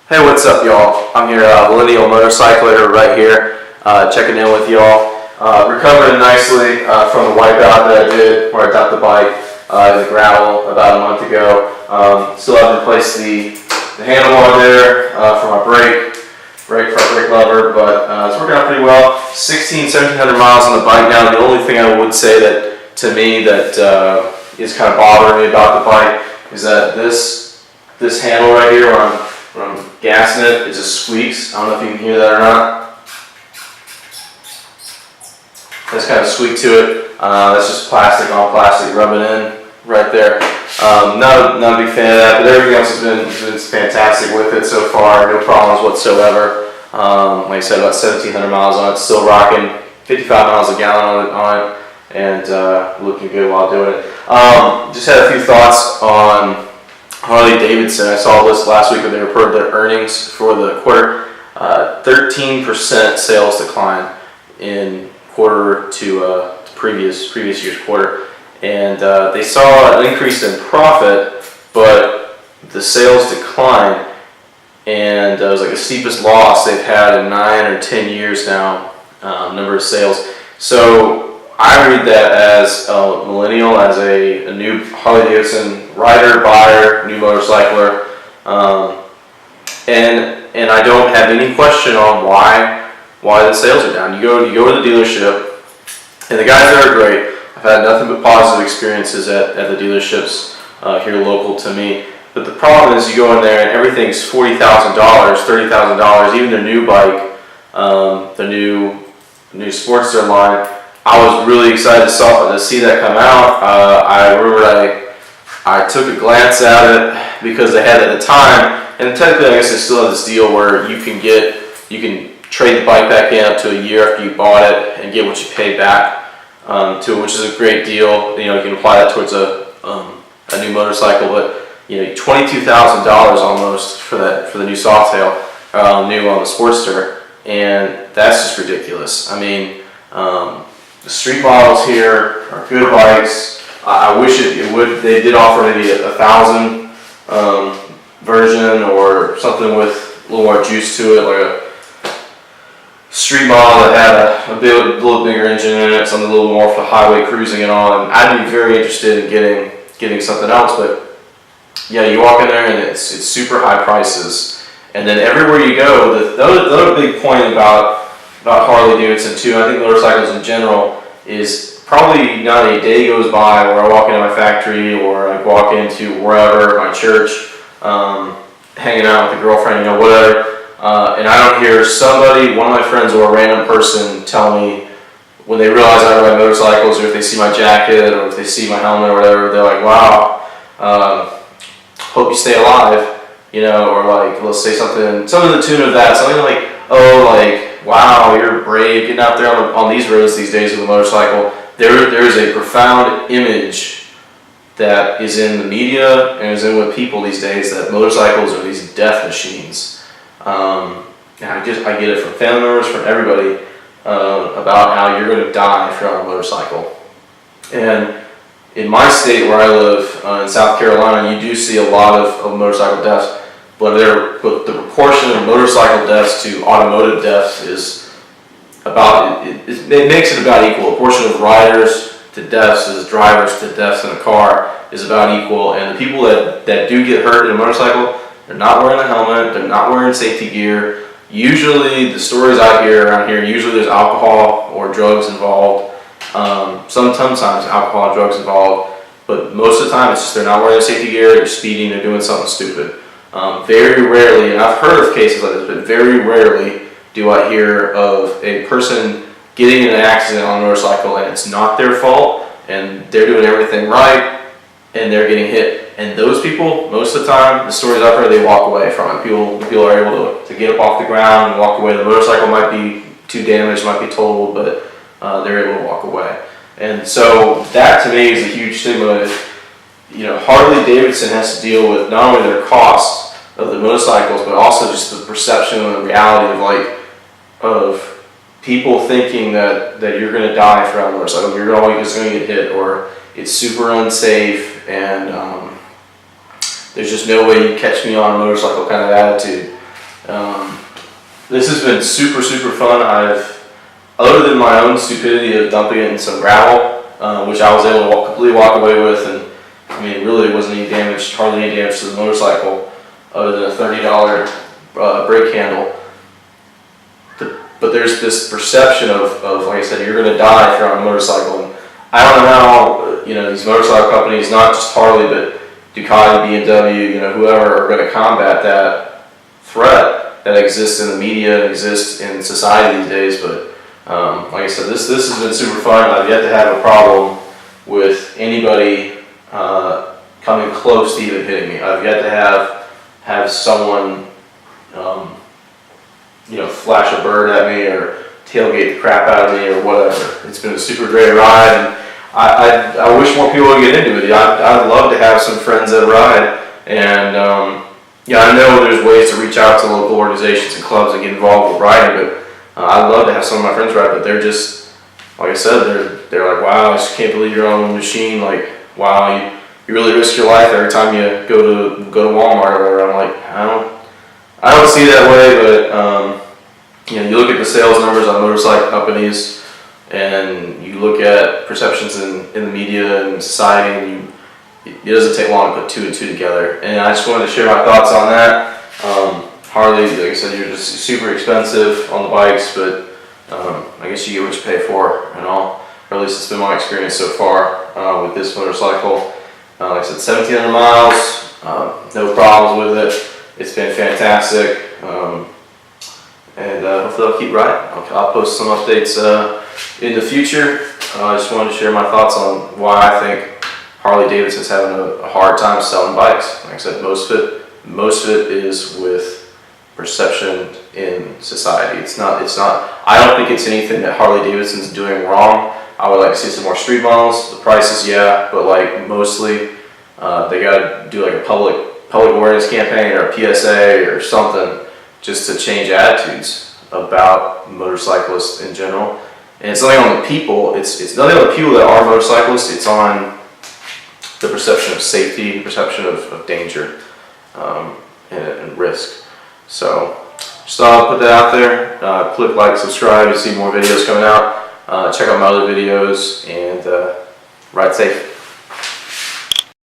Hey, what's up, y'all? I'm your millennial motorcycler right here, checking in with y'all. Recovering nicely from the wipeout that I did, where I dumped the bike in the gravel about a month ago. Still haven't replaced the handlebar there for my brake lever, but it's working out pretty well. 1,700 miles on the bike now. The only thing I would say that to me that is kind of bothering me about the bike is that this handle right here, when I'm gassing it, it just squeaks. I don't know if you can hear that or not. That's kind of squeak to it. That's just plastic on plastic rubbing in right there. Not a big fan of that, but everything else has been fantastic with it so far. No problems whatsoever. Like I said, about 1,700 miles on it. Still rocking 55 miles a gallon on it, and looking good while doing it. Just had a few thoughts on Harley Davidson. I saw a list last week where they reported their earnings for the quarter. 13% sales decline in quarter to previous year's quarter, and they saw an increase in profit, but the sales declined, and it was like the steepest loss they've had in 9 or 10 years now. Number of sales. So I read that as a millennial, as a new Harley Davidson rider, buyer, new motorcycler, and I don't have any question on why the sales are down. You go to the dealership, and the guys there are great. I've had nothing but positive experiences at the dealerships here local to me. But the problem is you go in there and everything's $40,000, $30,000, even their new bike, the new Sportster line. I was really excited to see that come out. I remember I took a glance at it because they had it at the time, and technically I guess they still have this deal where you can trade the bike back in up to a year after you bought it and get what you paid back to it, which is a great deal. You can apply that towards a new motorcycle, but $22,000 almost for the new Softail, new on the Sportster, and that's just ridiculous. I mean, the street models here are good bikes. I wish they did offer maybe a 1,000 version or something with a little more juice to it, like a street model that had a little bigger engine in it, something a little more for highway cruising and all. And I'd be very interested in getting something else, but yeah, you walk in there and it's super high prices. And then everywhere you go, the other big point about Harley Davidson too, I think motorcycles in general, is probably not a day goes by where I walk into my factory or I walk into wherever, my church, hanging out with a girlfriend, whatever, and I don't hear somebody, one of my friends or a random person tell me when they realize I ride motorcycles, or if they see my jacket or if they see my helmet or whatever, they're like, wow, hope you stay alive, or like, let's say something to the tune of that, something like, oh, like, wow, you're brave getting out there on these roads these days with a motorcycle. There is a profound image that is in the media and is in with people these days that motorcycles are these death machines. And I get it from family members, from everybody, about how you're going to if you're on a motorcycle. And in my state where I live, in South Carolina, you do see a lot of motorcycle deaths. But the proportion of motorcycle deaths to automotive deaths is about, it makes it about equal. The portion of riders to deaths as drivers to deaths in a car is about equal. And the people that do get hurt in a motorcycle, they're not wearing a helmet, they're not wearing safety gear. Usually, the stories I hear around here, usually there's alcohol or drugs involved. Sometimes alcohol and drugs involved, but most of the time it's just they're not wearing safety gear, they're speeding, they're doing something stupid. Very rarely, and I've heard of cases like this, but very rarely do I hear of a person getting in an accident on a motorcycle and it's not their fault and they're doing everything right and they're getting hit. And those people, most of the time, the stories I've heard, they walk away from it. People are able to get up off the ground and walk away. The motorcycle might be too damaged, might be totaled, but they're able to walk away. And so that to me is a huge stigma. Harley Davidson has to deal with not only their costs of the motorcycles, but also just the perception and the reality of people thinking that you're going to die if you're on a motorcycle, you're always going to get hit, or it's super unsafe, and there's just no way you catch me on a motorcycle kind of attitude. This has been super, super fun. Other than my own stupidity of dumping it in some gravel, which I was able to completely walk away with, and I mean, really wasn't any damage, hardly any damage to the motorcycle, other than a $30 brake handle. But there's this perception of, like I said, you're going to die if you're on a motorcycle. And I don't know how, these motorcycle companies, not just Harley, but Ducati, BMW, whoever, are going to combat that threat that exists in the media and exists in society these days. But like I said, this has been super fun. I've yet to have a problem with anybody coming close to even hitting me. I've yet to have someone flash a bird at me or tailgate the crap out of me or whatever. It's been a super great ride, and I wish more people would get into it. I'd love to have some friends that ride, and I know there's ways to reach out to local organizations and clubs and get involved with riding, but I'd love to have some of my friends ride, but they're just, like I said, they're like, wow, I just can't believe you're on a machine, like, wow, you really risk your life every time you go to Walmart or whatever. I'm like, I don't see it that way, but you look at the sales numbers on motorcycle companies, and you look at perceptions in the media and society, and it doesn't take long to put two and two together. And I just wanted to share my thoughts on that. Harley, like I said, you're just super expensive on the bikes, but I guess you get what you pay for and all. Or at least it's been my experience so far with this motorcycle. Like I said, 1,700 miles, no problems with it. It's been fantastic. And hopefully I'll keep riding. I'll post some updates in the future. I just wanted to share my thoughts on why I think Harley Davidson's having a hard time selling bikes. Like I said, most of it is with perception in society. It's not. I don't think it's anything that Harley Davidson's doing wrong. I would like to see some more street models. The prices, yeah, but like mostly, they got to do like a public awareness campaign or a PSA or something, just to change attitudes about motorcyclists in general. And it's nothing on the people. It's nothing on the people that are motorcyclists. It's on the perception of safety, the perception of danger and risk. So just thought I'd put that out there. Click like, subscribe to see more videos coming out. Check out my other videos, and ride safe.